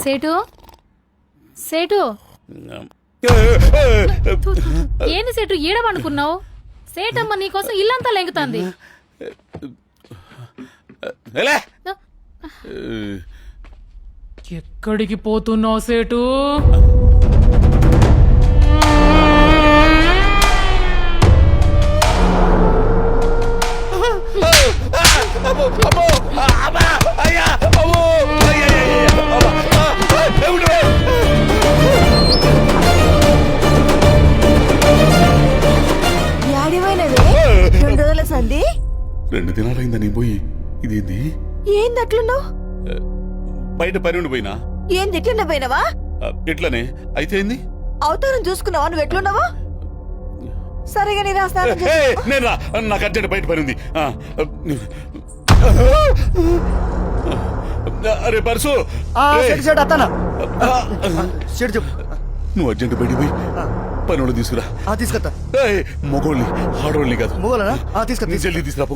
సేటు సేటు ఏంది సేటు ఈడమనుకున్నావు? సేటమ్మ నీకోసం ఇల్లంతా లెంగుతాంది. ఎక్కడికి పోతున్నావు సేటు? సంధి 2 దినాలైందా నీ పోయి? ఇదేంది? ఏంది అట్లున్నావు? బయట పని ఉండిపోయినా. ఏంది ఎట్లున్నా పోయినావా? ఎట్లనే అయితే ఏంది? అవతారం చూసుకున్నావా? నువ్వు ఎట్లున్నావా? సరేగా నీ రాస్తాను. నేను రా, నాకు అర్జెంట్ బయట పని ఉంది. అరే పర్సు, నువ్వు అర్జెంట్ బయట పోయి పనులు తీసుకురా. తీసుకొస్తా. మొగోళ్ళని ఆడోళ్ళని కాదు. మొగోళ్ళనా? తీసుకొస్తా. జల్దీ తీసుకురాపు.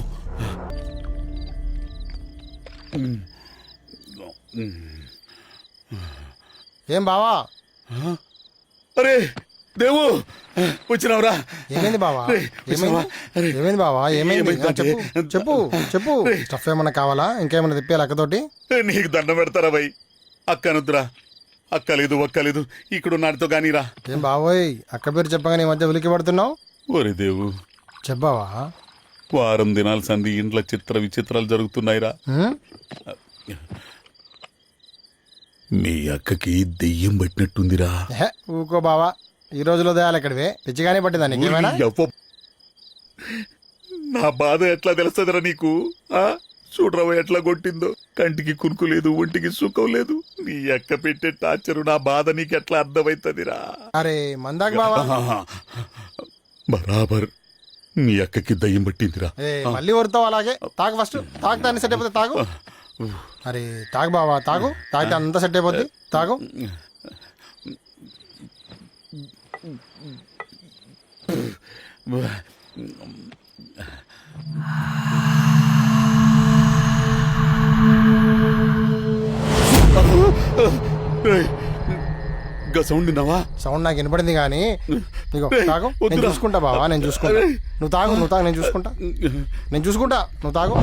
ఏం బావా? అరే దేవు, వచ్చినావురా? ఏమైంది బావా? ఏమైంది బావా? ఏమైంది? చెప్పు చెప్పు చెప్పు. స్టఫ్ ఏమన్నా కావాలా? ఇంకేమన్నా తిప్పాలి అక్కతోటి? నీకు దండం పెడతారా భయ్? అక్కనుద్దురా. అక్కలేదు ఒక్కలేదు, ఇక్కడ నాటితో కానీరా. ఏం బావోయ్, అక్క పేరు చెప్పగానే ఈ మధ్య ఉలికి పడుతున్నావు? ఓరే దేవు, చెప్పావా? వారం దినాల సంధి ఇంట్లో చిత్ర విచిత్రాలు జరుగుతున్నాయిరా. మీ అక్కకి దెయ్యం పట్టినట్టుందిరా. ఊకో బావా, ఈ రోజులో దయాలు ఎక్కడివే? పిచ్చిగానే పట్టిందా నీకేమైనా? నా బాధ ఎట్లా తెలుస్తుందిరా నీకు? చూడరావు ఎట్లా కొట్టిందో. కంటికి కునుకు లేదు, ఒంటికి సుఖం లేదు. నీ అక్క పెట్టే టార్చరు నా బాధ నీకు ఎట్లా అర్థమైతుందిరా? అరే మందాక బావా, బరాబర్ మీ అక్కకి దయ్యం పట్టిందిరా. మళ్ళీ వరుతావు అలాగే. తాగు ఫస్ట్, తాగుతాన్ని సెట్ అయిపోతే తాగు. అరే తాగు బావా, తాగు. తాగితే అంతా సెట్ అయిపోద్ది. తాగు. సౌండ్ విన్నావా? సౌండ్ నాకు వినపడింది కానీ తాగు. నేను చూసుకుంటా బావా, నేను చూసుకుంటా. నువ్వు తాగు, నువ్వు తాగు, నేను చూసుకుంటా. నేను చూసుకుంటా, నువ్వు తాగు.